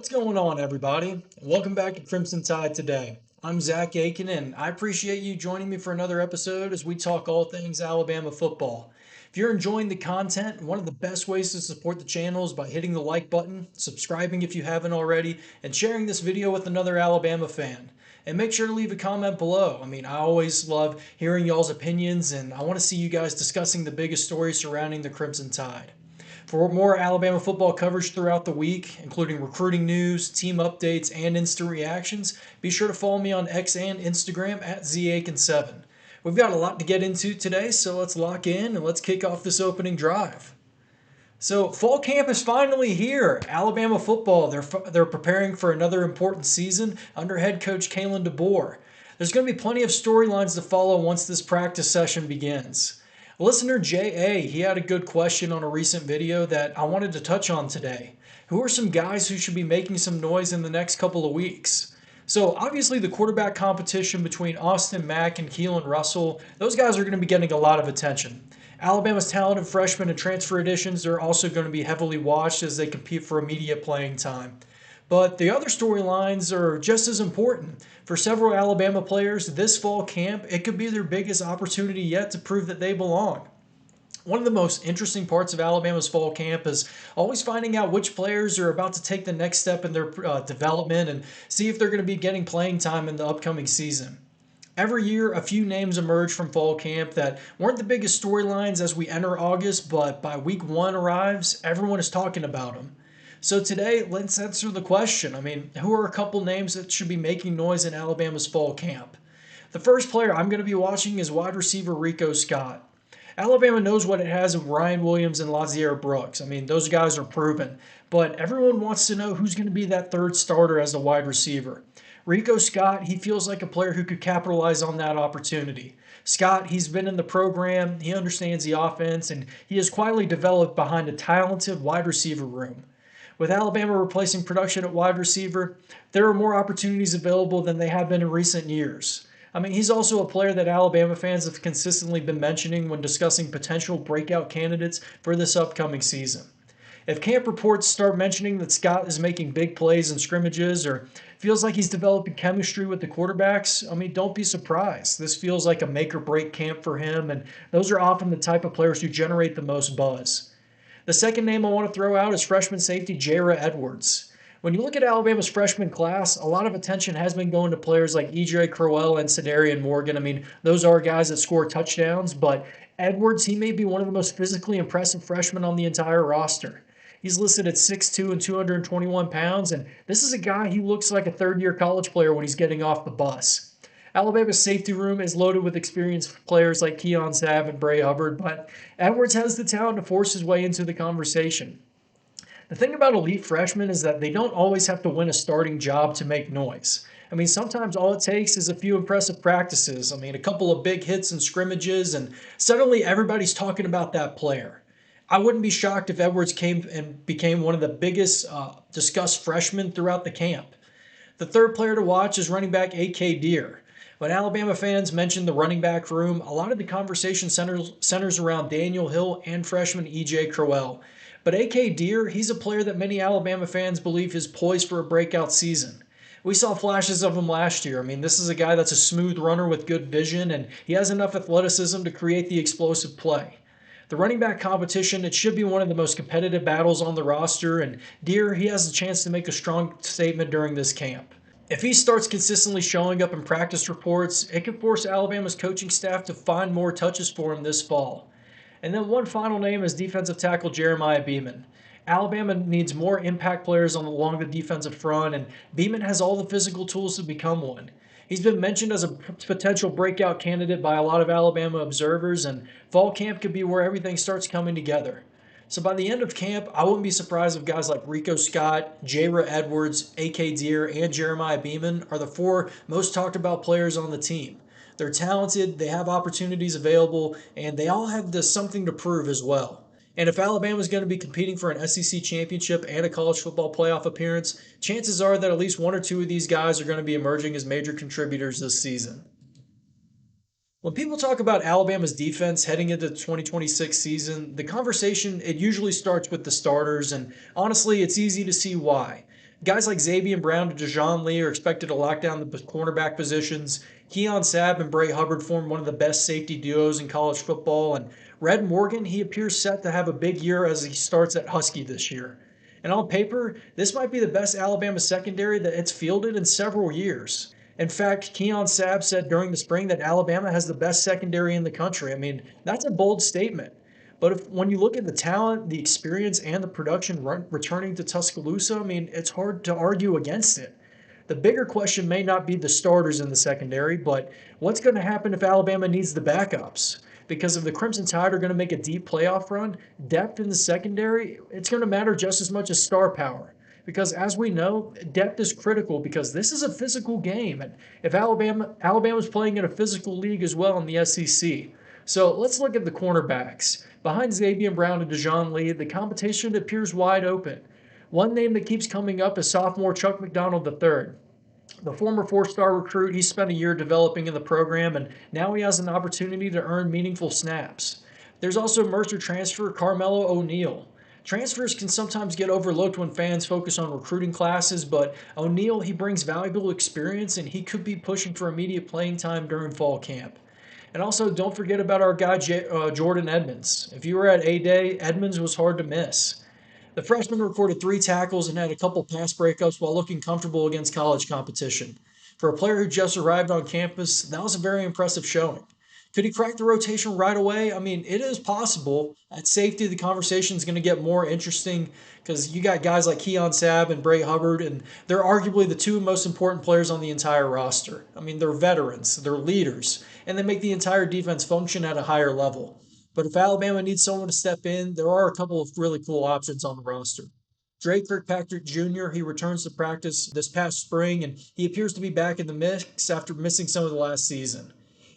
What's going on, everybody? Welcome back to Crimson Tide Today. I'm Zack Aitken, and I appreciate you joining me for another episode as we talk all things Alabama football. If you're enjoying the content, one of the best ways to support the channel is by hitting the like button, subscribing if you haven't already, and sharing this video with another Alabama fan. And make sure to leave a comment below. I always love hearing y'all's opinions, and I want to see you guys discussing the biggest stories surrounding the Crimson Tide. For more Alabama football coverage throughout the week, including recruiting news, team updates, and instant reactions, be sure to follow me on X and Instagram at ZAkin7. We've got a lot to get into today, so let's lock in and let's kick off this opening drive. So fall camp is finally here. Alabama football, they're preparing for another important season under head coach Kalen DeBoer. There's going to be plenty of storylines to follow once this practice session begins. Listener J.A., he had a good question on a recent video that I wanted to touch on today. Who are some guys who should be making some noise in the next couple of weeks? So obviously the quarterback competition between Austin Mack and Keelan Russell, those guys are going to be getting a lot of attention. Alabama's talented freshmen and transfer additions are also going to be heavily watched as they compete for immediate playing time. But the other storylines are just as important. For several Alabama players, this fall camp, it could be their biggest opportunity yet to prove that they belong. One of the most interesting parts of Alabama's fall camp is always finding out which players are about to take the next step in their development and see if they're going to be getting playing time in the upcoming season. Every year, a few names emerge from fall camp that weren't the biggest storylines as we enter August, but by week one arrives, everyone is talking about them. So today, let's answer the question. Who are a couple names that should be making noise in Alabama's fall camp? The first player I'm going to be watching is wide receiver Rico Scott. Alabama knows what it has in Ryan Williams and Lazier Brooks. Those guys are proven. But everyone wants to know who's going to be that third starter as a wide receiver. Rico Scott, he feels like a player who could capitalize on that opportunity. Scott, he's been in the program, he understands the offense, and he has quietly developed behind a talented wide receiver room. With Alabama replacing production at wide receiver, there are more opportunities available than they have been in recent years. He's also a player that Alabama fans have consistently been mentioning when discussing potential breakout candidates for this upcoming season. If camp reports start mentioning that Scott is making big plays in scrimmages or feels like he's developing chemistry with the quarterbacks, don't be surprised. This feels like a make or break camp for him, and those are often the type of players who generate the most buzz. The second name I want to throw out is freshman safety Jaira Edwards. When you look at Alabama's freshman class, a lot of attention has been going to players like E.J. Crowell and Cedarian Morgan. Those are guys that score touchdowns, but Edwards, he may be one of the most physically impressive freshmen on the entire roster. He's listed at 6'2" and 221 pounds, and this is a guy who looks like a third-year college player when he's getting off the bus. Alabama's safety room is loaded with experienced players like Keon Sabb and Bray Hubbard, but Edwards has the talent to force his way into the conversation. The thing about elite freshmen is that they don't always have to win a starting job to make noise. Sometimes all it takes is a few impressive practices. A couple of big hits and scrimmages, and suddenly everybody's talking about that player. I wouldn't be shocked if Edwards came and became one of the biggest discussed freshmen throughout the camp. The third player to watch is running back A.K. Deer. When Alabama fans mention the running back room, a lot of the conversation centers around Daniel Hill and freshman E.J. Crowell. But A.K. Deer, he's a player that many Alabama fans believe is poised for a breakout season. We saw flashes of him last year. This is a guy that's a smooth runner with good vision, and he has enough athleticism to create the explosive play. The running back competition, it should be one of the most competitive battles on the roster, and Deer, he has a chance to make a strong statement during this camp. If he starts consistently showing up in practice reports, it could force Alabama's coaching staff to find more touches for him this fall. And then one final name is defensive tackle Jeremiah Beeman. Alabama needs more impact players along the defensive front, and Beeman has all the physical tools to become one. He's been mentioned as a potential breakout candidate by a lot of Alabama observers, and fall camp could be where everything starts coming together. So by the end of camp, I wouldn't be surprised if guys like Rico Scott, Jaira Edwards, A.K. Deer, and Jeremiah Beeman are the four most talked about players on the team. They're talented, they have opportunities available, and they all have something to prove as well. And if Alabama is going to be competing for an SEC championship and a college football playoff appearance, chances are that at least one or two of these guys are going to be emerging as major contributors this season. When people talk about Alabama's defense heading into the 2026 season, the conversation, it usually starts with the starters, and honestly, it's easy to see why. Guys like Xavier Brown and Dejon Lee are expected to lock down the cornerback positions. Keon Sabb and Bray Hubbard form one of the best safety duos in college football. And Red Morgan, he appears set to have a big year as he starts at Husky this year. And on paper, this might be the best Alabama secondary that it's fielded in several years. In fact, Keon Sabb said during the spring that Alabama has the best secondary in the country. I mean, that's a bold statement. But when you look at the talent, the experience, and the production returning to Tuscaloosa, I mean, it's hard to argue against it. The bigger question may not be the starters in the secondary, but what's going to happen if Alabama needs the backups? Because if the Crimson Tide are going to make a deep playoff run, depth in the secondary, it's going to matter just as much as star power. Because as we know, depth is critical because this is a physical game. And if Alabama's playing in a physical league as well in the SEC. So let's look at the cornerbacks. Behind Xavier Brown and Dejon Lee, the competition appears wide open. One name that keeps coming up is sophomore Chuck McDonald III. The former four-star recruit, he spent a year developing in the program, and now he has an opportunity to earn meaningful snaps. There's also Mercer transfer Carmelo O'Neal. Transfers can sometimes get overlooked when fans focus on recruiting classes, but O'Neal, he brings valuable experience, and he could be pushing for immediate playing time during fall camp. And also, don't forget about our guy Jordan Edmonds. If you were at A-Day, Edmonds was hard to miss. The freshman recorded 3 tackles and had a couple pass breakups while looking comfortable against college competition. For a player who just arrived on campus, that was a very impressive showing. Could he crack the rotation right away? I mean, it is possible. At safety, the conversation is going to get more interesting because you got guys like Keon Sabb and Bray Hubbard, and they're arguably the two most important players on the entire roster. I mean, they're veterans, they're leaders, and they make the entire defense function at a higher level. But if Alabama needs someone to step in, there are a couple of really cool options on the roster. Dre Kirkpatrick Jr., he returns to practice this past spring, and he appears to be back in the mix after missing some of the last season.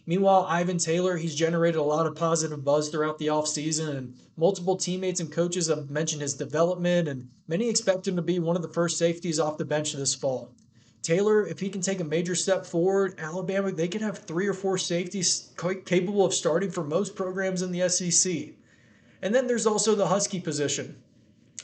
Meanwhile, Ivan Taylor, he's generated a lot of positive buzz throughout the offseason, and multiple teammates and coaches have mentioned his development, and many expect him to be one of the first safeties off the bench this fall. Taylor, if he can take a major step forward, Alabama, they could have 3 or 4 safeties capable of starting for most programs in the SEC. And then there's also the Husky position.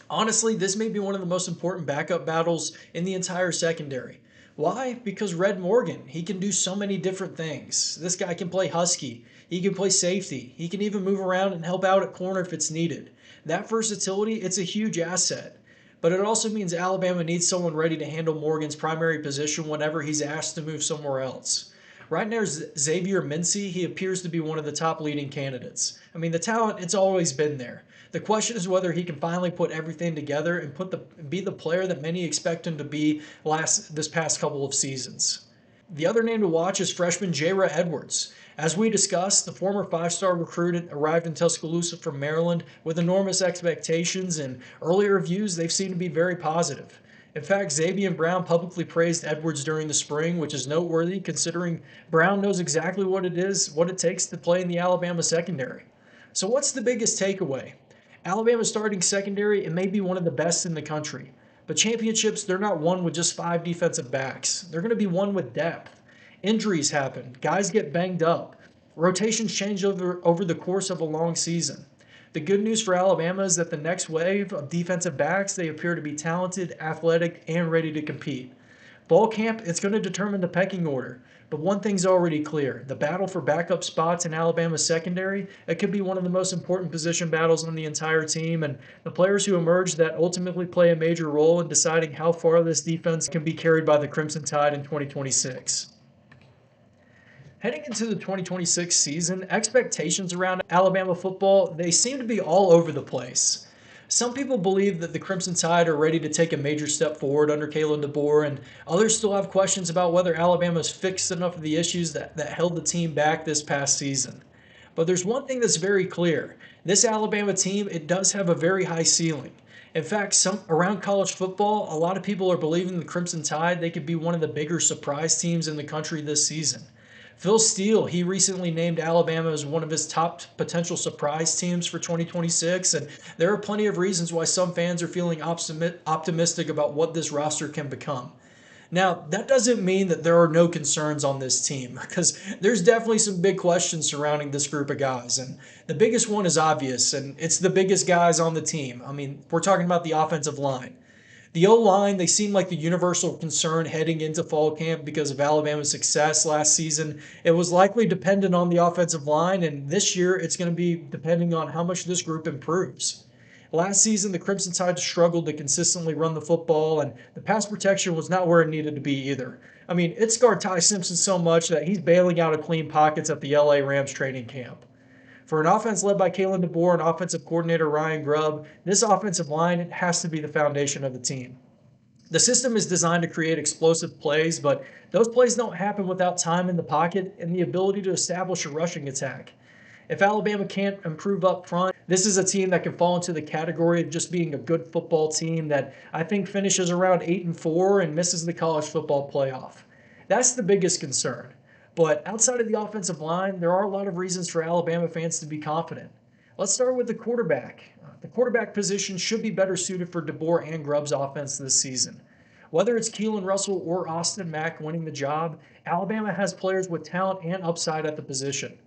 Honestly, this may be one of the most important backup battles in the entire secondary. Why? Because Red Morgan, he can do so many different things. This guy can play Husky. He can play safety. He can even move around and help out at corner if it's needed. That versatility, it's a huge asset. But it also means Alabama needs someone ready to handle Morgan's primary position whenever he's asked to move somewhere else. Right now, Xavier Mincy, he appears to be one of the top leading candidates. I mean, the talent, it's always been there. The question is whether he can finally put everything together and be the player that many expect him to be this past couple of seasons. The other name to watch is freshman Jayra Edwards. As we discussed, the former 5-star recruit arrived in Tuscaloosa from Maryland with enormous expectations, and early reviews, they've seemed to be very positive. In fact, Xavier Brown publicly praised Edwards during the spring, which is noteworthy considering Brown knows exactly what it takes to play in the Alabama secondary. So what's the biggest takeaway? Alabama's starting secondary, it may be one of the best in the country. But championships, they're not won with just 5 defensive backs. They're going to be won with depth. Injuries happen. Guys get banged up. Rotations change over the course of a long season. The good news for Alabama is that the next wave of defensive backs, they appear to be talented, athletic, and ready to compete. Fall camp, it's going to determine the pecking order. But one thing's already clear. The battle for backup spots in Alabama's secondary, it could be one of the most important position battles on the entire team, and the players who emerge that ultimately play a major role in deciding how far this defense can be carried by the Crimson Tide in 2026. Heading into the 2026 season, expectations around Alabama football, they seem to be all over the place. Some people believe that the Crimson Tide are ready to take a major step forward under Kalen DeBoer, and others still have questions about whether Alabama's fixed enough of the issues that held the team back this past season. But there's one thing that's very clear. This Alabama team, it does have a very high ceiling. In fact, around college football, a lot of people are believing the Crimson Tide, they could be one of the bigger surprise teams in the country this season. Phil Steele, he recently named Alabama as one of his top potential surprise teams for 2026, and there are plenty of reasons why some fans are feeling optimistic about what this roster can become. Now, that doesn't mean that there are no concerns on this team, because there's definitely some big questions surrounding this group of guys, and the biggest one is obvious, and it's the biggest guys on the team. I mean, we're talking about the offensive line. The O-line, they seem like the universal concern heading into fall camp because of Alabama's success last season. It was likely dependent on the offensive line, and this year it's going to be depending on how much this group improves. Last season, the Crimson Tide struggled to consistently run the football, and the pass protection was not where it needed to be either. I mean, it scarred Ty Simpson so much that he's bailing out of clean pockets at the LA Rams training camp. For an offense led by Kalen DeBoer and offensive coordinator Ryan Grubb, this offensive line has to be the foundation of the team. The system is designed to create explosive plays, but those plays don't happen without time in the pocket and the ability to establish a rushing attack. If Alabama can't improve up front, this is a team that can fall into the category of just being a good football team that I think finishes around 8-4 and misses the college football playoff. That's the biggest concern. But outside of the offensive line, there are a lot of reasons for Alabama fans to be confident. Let's start with the quarterback. The quarterback position should be better suited for DeBoer and Grubb's offense this season. Whether it's Keelan Russell or Austin Mack winning the job, Alabama has players with talent and upside at the position.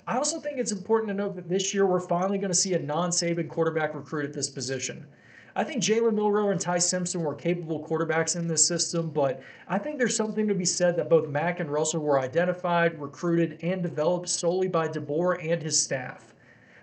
I also think it's important to note that this year we're finally going to see a non-Saban quarterback recruit at this position. I think Jalen Milroe and Ty Simpson were capable quarterbacks in this system, but I think there's something to be said that both Mack and Russell were identified, recruited, and developed solely by DeBoer and his staff.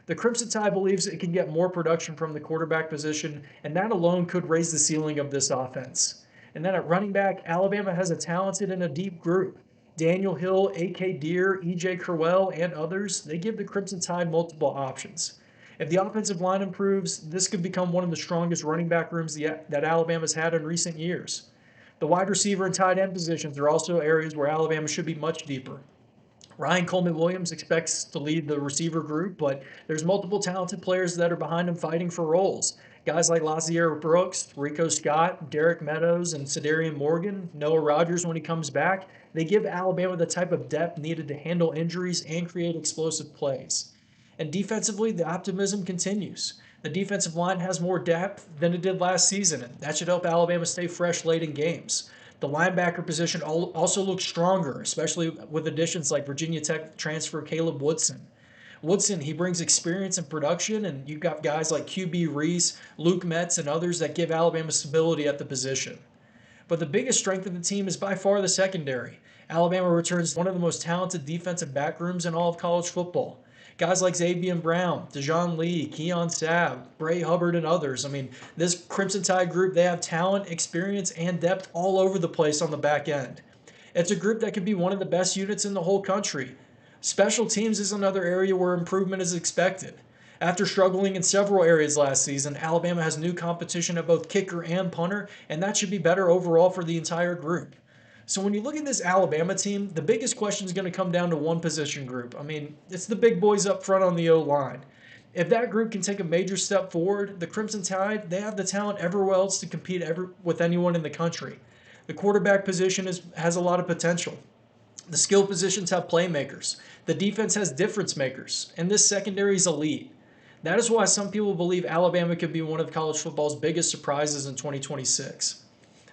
The Crimson Tide believes it can get more production from the quarterback position, and that alone could raise the ceiling of this offense. And then at running back, Alabama has a talented and a deep group. Daniel Hill, A.K. Deere, E.J. Crowell, and others, they give the Crimson Tide multiple options. If the offensive line improves, this could become one of the strongest running back rooms that Alabama's had in recent years. The wide receiver and tight end positions are also areas where Alabama should be much deeper. Ryan Coleman Williams expects to lead the receiver group, but there's multiple talented players that are behind him fighting for roles. Guys like Lazier Brooks, Rico Scott, Derek Meadows, and Sedarian Morgan, Noah Rogers when he comes back, they give Alabama the type of depth needed to handle injuries and create explosive plays. And defensively, the optimism continues. The defensive line has more depth than it did last season, and that should help Alabama stay fresh late in games. The linebacker position also looks stronger, especially with additions like Virginia Tech transfer Caleb Woodson. Woodson, he brings experience and production, and you've got guys like QB Reese, Luke Metz, and others that give Alabama stability at the position. But the biggest strength of the team is by far the secondary. Alabama returns one of the most talented defensive back rooms in all of college football. Guys like Xavier Brown, Dejon Lee, Keon Sabb, Bray Hubbard, and others. I mean, this Crimson Tide group, they have talent, experience, and depth all over the place on the back end. It's a group that could be one of the best units in the whole country. Special teams is another area where improvement is expected. After struggling in several areas last season, Alabama has new competition at both kicker and punter, and that should be better overall for the entire group. So when you look at this Alabama team, the biggest question is going to come down to one position group. I mean, it's the big boys up front on the O-line. If that group can take a major step forward, the Crimson Tide, they have the talent everywhere else to compete with anyone in the country. The quarterback position has a lot of potential. The skill positions have playmakers. The defense has difference makers. And this secondary is elite. That is why some people believe Alabama could be one of college football's biggest surprises in 2026.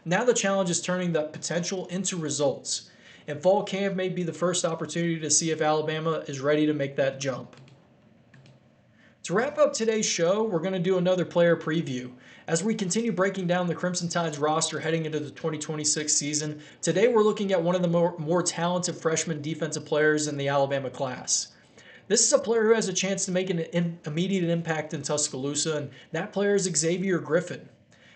Now the challenge is turning that potential into results. And fall camp may be the first opportunity to see if Alabama is ready to make that jump. To wrap up today's show, we're going to do another player preview. As we continue breaking down the Crimson Tide's roster heading into the 2026 season, today we're looking at one of the more talented freshman defensive players in the Alabama class. This is a player who has a chance to make an immediate impact in Tuscaloosa, and that player is Xavier Griffin.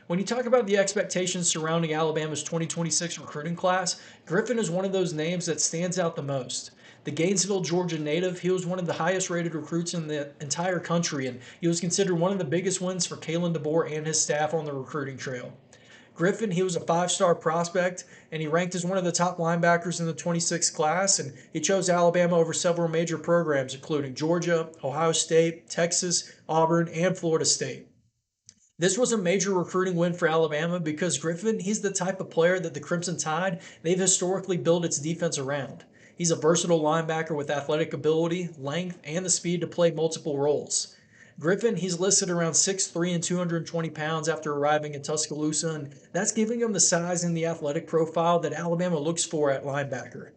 When you talk about the expectations surrounding Alabama's 2026 recruiting class, Griffin is one of those names that stands out the most. The Gainesville, Georgia native, he was one of the highest rated recruits in the entire country, and he was considered one of the biggest wins for Kalen DeBoer and his staff on the recruiting trail. Griffin, he was a five-star prospect, and he ranked as one of the top linebackers in the 26th class, and he chose Alabama over several major programs, including Georgia, Ohio State, Texas, Auburn, and Florida State. This was a major recruiting win for Alabama because Griffin, he's the type of player that the Crimson Tide, they've historically built its defense around. He's a versatile linebacker with athletic ability, length, and the speed to play multiple roles. Griffin, he's listed around 6'3" and 220 pounds after arriving in Tuscaloosa, and that's giving him the size and the athletic profile that Alabama looks for at linebacker.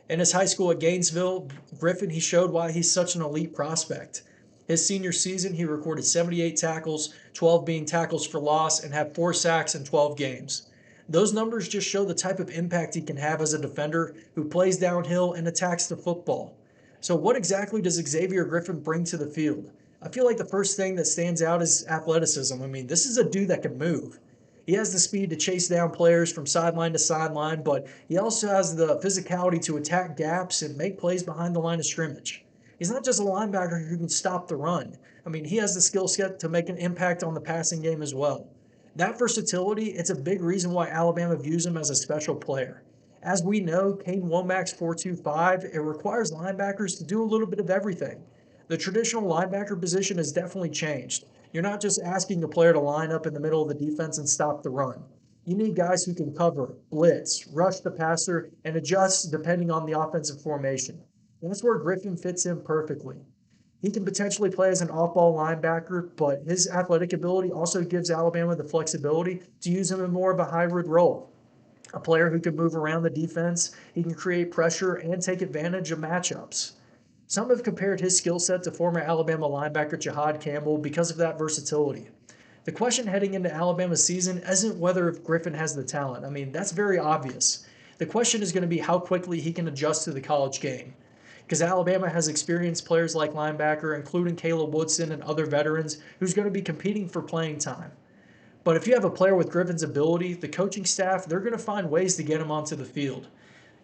In his high school at Gainesville, Griffin, he showed why he's such an elite prospect. His senior season, he recorded 78 tackles, 12 being tackles for loss, and had 4 sacks in 12 games. Those numbers just show the type of impact he can have as a defender who plays downhill and attacks the football. So, what exactly does Xavier Griffin bring to the field? I feel like the first thing that stands out is athleticism. I mean, this is a dude that can move. He has the speed to chase down players from sideline to sideline, but he also has the physicality to attack gaps and make plays behind the line of scrimmage. He's not just a linebacker who can stop the run. I mean, he has the skill set to make an impact on the passing game as well. That versatility, it's a big reason why Alabama views him as a special player. As we know, Kane Womack's 4.25, it requires linebackers to do a little bit of everything. The traditional linebacker position has definitely changed. You're not just asking a player to line up in the middle of the defense and stop the run. You need guys who can cover, blitz, rush the passer, and adjust depending on the offensive formation. And that's where Griffin fits in perfectly. He can potentially play as an off-ball linebacker, but his athletic ability also gives Alabama the flexibility to use him in more of a hybrid role. A player who can move around the defense, he can create pressure and take advantage of matchups. Some have compared his skill set to former Alabama linebacker Jahad Campbell because of that versatility. The question heading into Alabama's season isn't whether Griffin has the talent. I mean, that's very obvious. The question is going to be how quickly he can adjust to the college game. Because Alabama has experienced players like linebacker, including Caleb Woodson and other veterans, who's going to be competing for playing time. But if you have a player with Griffin's ability, the coaching staff, they're going to find ways to get him onto the field.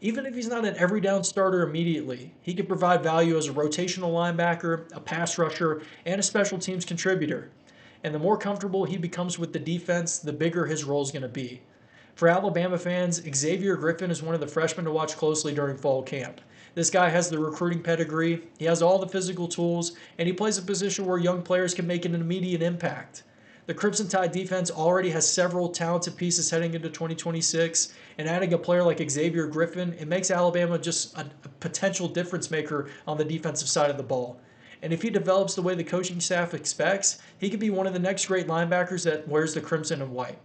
Even if he's not an every down starter immediately, he can provide value as a rotational linebacker, a pass rusher, and a special teams contributor. And the more comfortable he becomes with the defense, the bigger his role is going to be. For Alabama fans, Xavier Griffin is one of the freshmen to watch closely during fall camp. This guy has the recruiting pedigree, he has all the physical tools, and he plays a position where young players can make an immediate impact. The Crimson Tide defense already has several talented pieces heading into 2026, and adding a player like Xavier Griffin, it makes Alabama just a potential difference maker on the defensive side of the ball. And if he develops the way the coaching staff expects, he could be one of the next great linebackers that wears the crimson and white.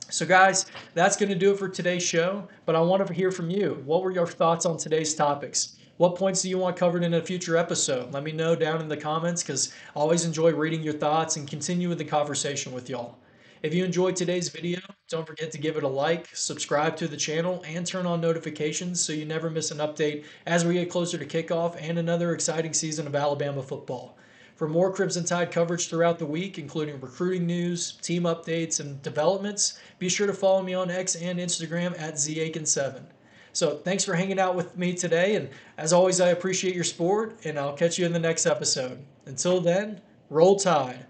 So, guys, that's going to do it for today's show. But I want to hear from you. What were your thoughts on today's topics? What points do you want covered in a future episode? Let me know down in the comments because I always enjoy reading your thoughts and continuing the conversation with y'all. If you enjoyed today's video, don't forget to give it a like, subscribe to the channel, and turn on notifications so you never miss an update as we get closer to kickoff and another exciting season of Alabama football. For more Crimson Tide coverage throughout the week, including recruiting news, team updates, and developments, be sure to follow me on X and Instagram at ZAitken7. So thanks for hanging out with me today, and as always, I appreciate your support, and I'll catch you in the next episode. Until then, roll Tide.